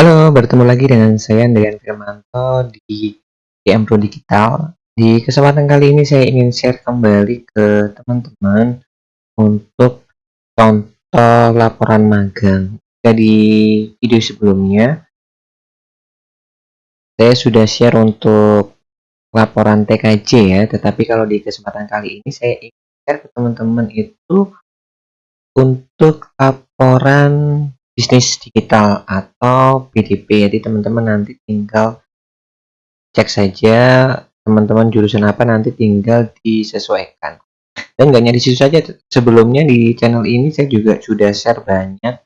Halo, bertemu lagi dengan saya dengan Firmanto di DM Pro Digital. Di kesempatan kali ini saya ingin share kembali ke teman-teman untuk contoh laporan magang. Di video sebelumnya saya sudah share untuk laporan TKJ ya, tetapi kalau di kesempatan kali ini saya ingin share ke teman-teman itu untuk laporan bisnis digital atau BDP. Jadi teman-teman nanti tinggal cek saja teman-teman jurusan apa, nanti tinggal disesuaikan. Dan nggak hanya di situ saja, sebelumnya di channel ini saya juga sudah share banyak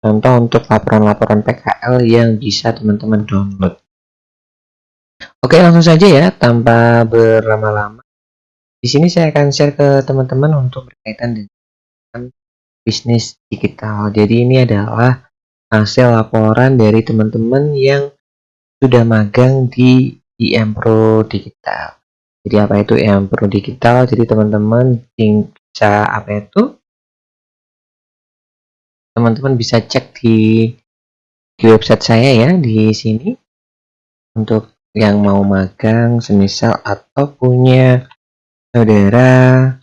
contoh untuk laporan-laporan PKL yang bisa teman-teman download. Oke, langsung saja ya tanpa berlama-lama. Di sini saya akan share ke teman-teman untuk berkaitan dengan bisnis digital. Jadi ini adalah hasil laporan dari teman-teman yang sudah magang di IM Pro Digital. Jadi apa itu IM Pro Digital? Jadi teman-teman bisa teman-teman bisa cek di website saya ya di sini untuk yang mau magang semisal atau punya saudara,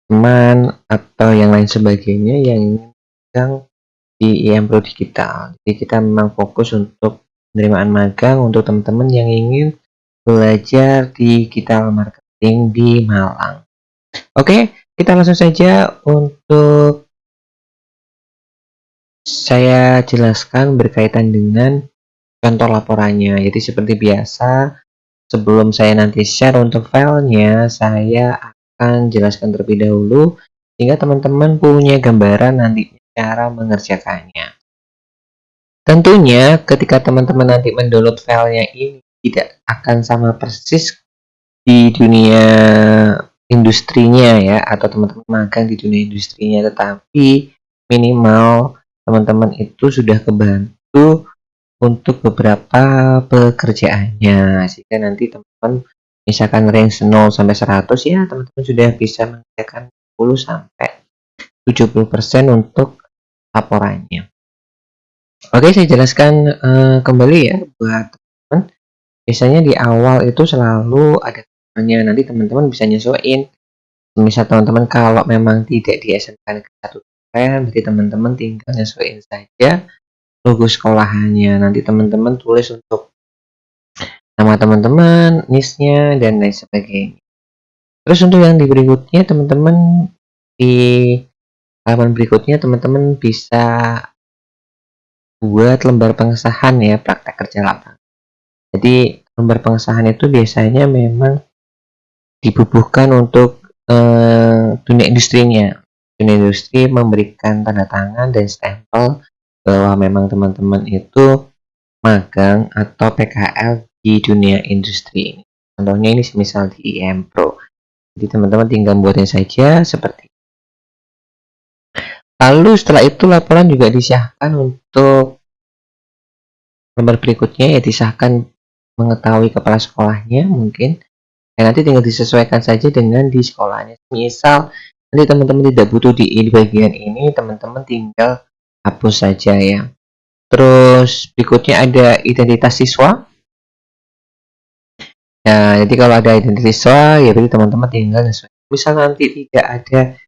teman atau yang lain sebagainya yang ingin magang di IM Pro Digital. Jadi kita memang fokus untuk penerimaan magang untuk teman-teman yang ingin belajar digital marketing di Malang. Oke, kita langsung saja untuk saya jelaskan berkaitan dengan contoh laporannya. Jadi seperti biasa, sebelum saya nanti share untuk filenya, saya akan jelaskan terlebih dahulu sehingga teman-teman punya gambaran nanti cara mengerjakannya. Tentunya ketika teman-teman nanti mendownload filenya ini tidak akan sama persis di dunia industrinya ya, atau teman-teman magang di dunia industrinya, tetapi minimal teman-teman itu sudah kebantu untuk beberapa pekerjaannya, sehingga nanti teman-teman misalkan range 0 sampai 100 ya, teman-teman sudah bisa mengerjakan 10 sampai 70% untuk laporannya. Oke, saya jelaskan kembali ya buat teman-teman. Biasanya di awal itu selalu ada temannya, nanti teman-teman bisa nyesuaiin. Misal teman-teman kalau memang tidak di SMK Negeri 1 Turen, berarti teman-teman tinggal nyesuaiin saja logo sekolahannya. Nanti teman-teman tulis untuk nama teman-teman, NIS-nya, dan lain sebagainya. Terus untuk yang di berikutnya, teman-teman di halaman berikutnya teman-teman bisa buat lembar pengesahan ya, praktek kerja lapangan. Jadi lembar pengesahan itu biasanya memang dibubuhkan untuk dunia industrinya. Dunia industri memberikan tanda tangan dan stempel bahwa memang teman-teman itu magang atau PKL di dunia industri. Contohnya ini misal di IM Pro. Jadi teman-teman tinggal buatin saja seperti. Lalu setelah itu laporan juga disahkan untuk lembar berikutnya, ya disahkan mengetahui kepala sekolahnya mungkin. Ya, nanti tinggal disesuaikan saja dengan di sekolahnya. Misal nanti teman-teman tidak butuh di bagian ini, teman-teman tinggal hapus saja ya. Terus berikutnya ada identitas siswa. Nah, jadi kalau ada identitas siswa, ya berarti teman-teman tinggal sesuai. Misal nanti tidak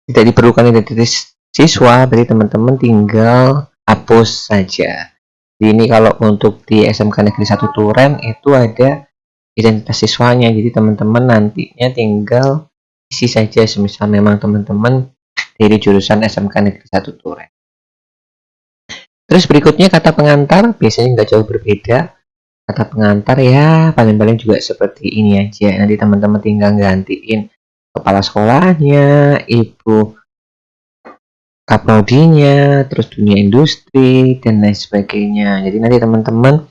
diperlukan identitas siswa, berarti teman-teman tinggal hapus saja. Jadi ini kalau untuk di SMK Negeri 1 Turen itu ada identitas siswanya, jadi teman-teman nantinya tinggal isi saja semisal memang teman-teman dari jurusan SMK Negeri 1 Turen. Terus berikutnya kata pengantar, biasanya nggak jauh berbeda. Kata pengantar ya paling-paling juga seperti ini aja. Nanti teman-teman tinggal gantiin kepala sekolahnya, ibu kaprodinya, terus dunia industri dan lain sebagainya. Jadi nanti teman-teman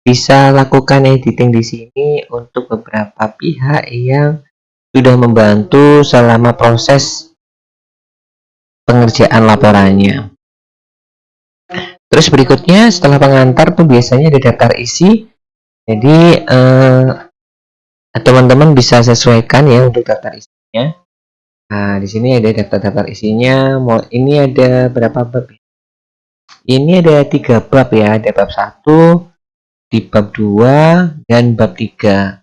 bisa lakukan editing di sini untuk beberapa pihak yang sudah membantu selama proses pengerjaan laporannya. Terus berikutnya setelah pengantar tuh biasanya ada daftar isi. Jadi teman-teman bisa sesuaikan ya untuk daftar isinya. Nah, di sini ada daftar-daftar isinya. Ini ada berapa bab? Ini ada 3 bab ya, ada bab 1, di bab 2, dan bab 3.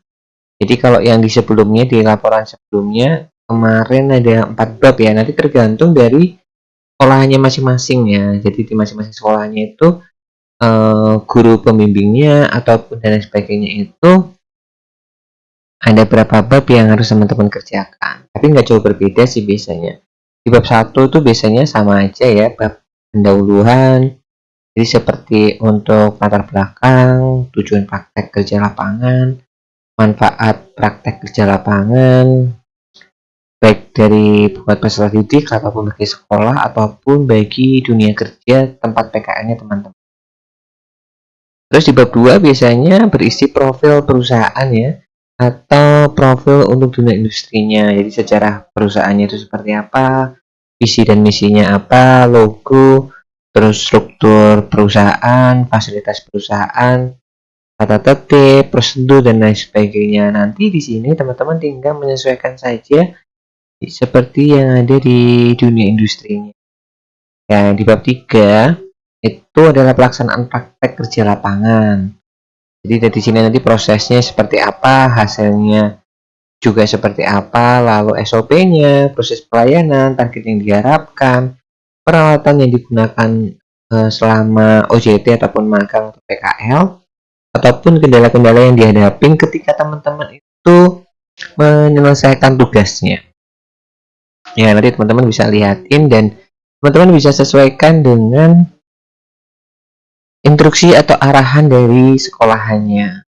Jadi kalau yang di sebelumnya, di laporan sebelumnya, kemarin ada 4 bab ya, nanti tergantung dari sekolahannya masing-masing ya. Jadi di masing-masing sekolahnya itu guru pembimbingnya ataupun dan sebagainya itu ada berapa bab yang harus teman-teman kerjakan. Tapi nggak jauh berbeda sih biasanya. Di bab 1 tuh biasanya sama aja ya, bab pendahuluan. Jadi seperti untuk latar belakang, tujuan praktek kerja lapangan, manfaat praktek kerja lapangan, baik dari buat peserta didik ataupun bagi sekolah ataupun bagi dunia kerja tempat PKN-nya teman-teman. Terus di bab 2 biasanya berisi profil perusahaan ya, atau profil untuk dunia industrinya. Jadi sejarah perusahaannya itu seperti apa, visi dan misinya apa, logo, terus struktur perusahaan, fasilitas perusahaan, tata tertib, prosedur dan lain sebagainya. Nanti di sini teman-teman tinggal menyesuaikan saja seperti yang ada di dunia industrinya. Ya, di bab 3 itu adalah pelaksanaan praktek kerja lapangan. Jadi dari sini nanti prosesnya seperti apa, hasilnya juga seperti apa, lalu SOP-nya, proses pelayanan, target yang diharapkan, peralatan yang digunakan selama OJT ataupun magang atau PKL, ataupun kendala-kendala yang dihadapi ketika teman-teman itu menyelesaikan tugasnya. Ya, nanti teman-teman bisa lihatin dan teman-teman bisa sesuaikan dengan instruksi atau arahan dari sekolahannya.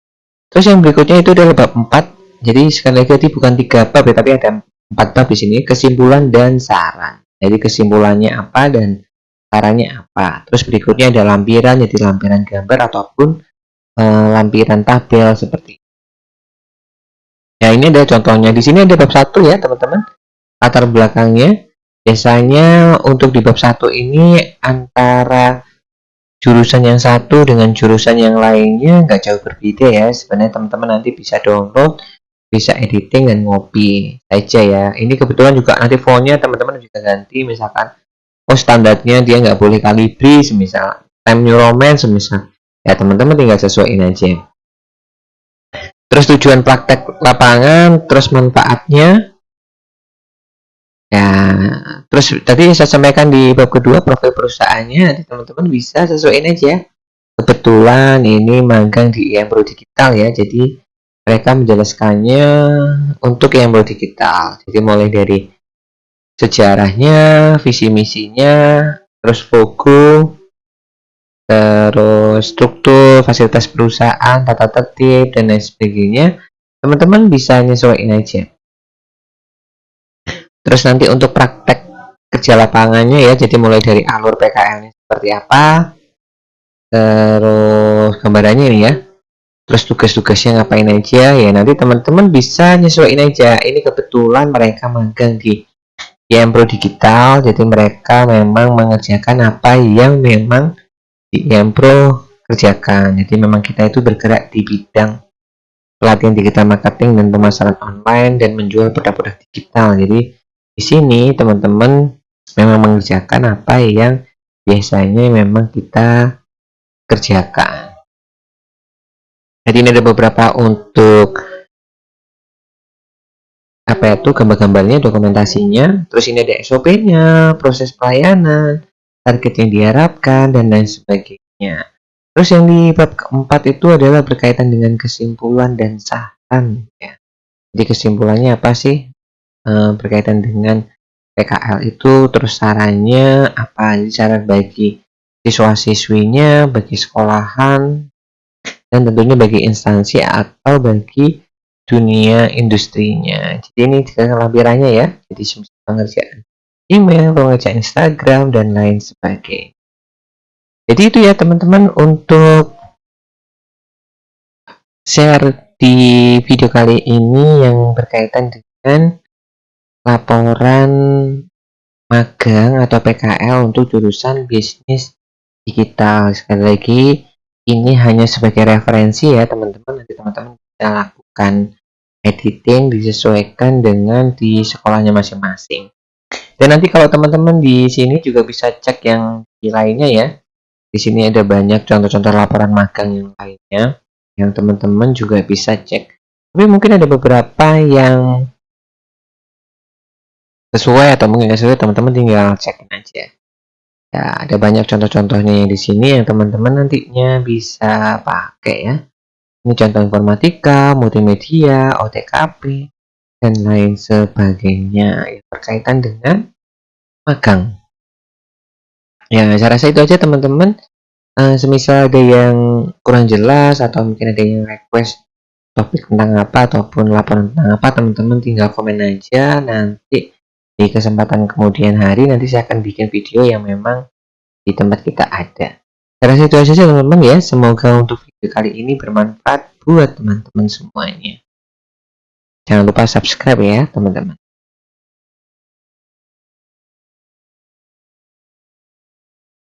Terus yang berikutnya itu adalah bab 4. Jadi sekali lagi bukan 3 bab ya, tapi ada 4 bab di sini, kesimpulan dan saran. Jadi kesimpulannya apa dan sarannya apa. Terus berikutnya ada lampiran, jadi lampiran gambar ataupun lampiran tabel seperti ini. Ya, ini ada contohnya. Di sini ada bab 1 ya, teman-teman. Latar belakangnya biasanya untuk di bab 1 ini antara jurusan yang satu dengan jurusan yang lainnya nggak jauh berbeda ya. Sebenarnya teman-teman nanti bisa download, bisa editing dan ngopi saja ya. Ini kebetulan juga nanti fontnya teman-teman juga ganti, misalkan standarnya dia nggak boleh Calibri semisal, Time New Roman semisal, ya teman-teman tinggal sesuaiin aja. Terus tujuan praktek lapangan, terus manfaatnya ya. Terus tadi saya sampaikan di bab kedua profil perusahaannya, teman-teman bisa sesuaiin aja. Kebetulan ini magang di IMPRO Digital ya, jadi mereka menjelaskannya untuk IMPRO Digital. Jadi mulai dari sejarahnya, visi misinya, terus logo, terus struktur, fasilitas perusahaan, tata tertib dan lain sebagainya. Teman-teman bisa nyesuaiin aja. Terus nanti untuk praktek kerja lapangannya ya, jadi mulai dari alur PKL-nya seperti apa, terus gambarannya ini ya, terus tugas-tugasnya ngapain aja ya, nanti teman-teman bisa nyesuaiin aja. Ini kebetulan mereka magang di IMPRO Digital, jadi mereka memang mengerjakan apa yang memang di IMPRO kerjakan. Jadi memang kita itu bergerak di bidang pelatihan digital marketing dan pemasaran online dan menjual produk-produk digital. Jadi di sini teman-teman memang mengerjakan apa yang biasanya memang kita kerjakan. Jadi ini ada beberapa untuk apa itu gambar-gambarnya, dokumentasinya. Terus ini ada SOP-nya, proses pelayanan, target yang diharapkan dan lain sebagainya. Terus yang di bab keempat itu adalah berkaitan dengan kesimpulan dan saran ya. Jadi kesimpulannya apa sih? Berkaitan dengan PKL itu, terus sarannya apa? Jadi saran bagi siswa-siswinya, bagi sekolahan, dan tentunya bagi instansi atau bagi dunia industrinya. Jadi ini lampirannya ya. Jadi pengerjaan email, pengerjaan Instagram dan lain sebagainya. Jadi itu ya teman-teman untuk share di video kali ini yang berkaitan dengan laporan magang atau PKL untuk jurusan bisnis digital. Sekali lagi ini hanya sebagai referensi ya teman-teman. Nanti teman-teman bisa lakukan editing disesuaikan dengan di sekolahnya masing-masing. Dan nanti kalau teman-teman di sini juga bisa cek yang di lainnya ya. Di sini ada banyak contoh-contoh laporan magang yang lainnya yang teman-teman juga bisa cek. Tapi mungkin ada beberapa yang sesuai atau mungkin nggak sesuai, teman-teman tinggal cekin aja. Ya, ada banyak contoh-contohnya yang di sini yang teman-teman nantinya bisa pakai ya. Ini contoh informatika, multimedia, OTKP, dan lain sebagainya yang berkaitan dengan magang. Ya, saya rasa itu aja teman-teman. Semisal ada yang kurang jelas atau mungkin ada yang request topik tentang apa ataupun laporan tentang apa, teman-teman tinggal komen aja. Nanti di kesempatan kemudian hari nanti saya akan bikin video yang memang di tempat kita ada. Saya rasa itu aja teman-teman ya. Semoga untuk video kali ini bermanfaat buat teman-teman semuanya. Jangan lupa subscribe ya teman-teman.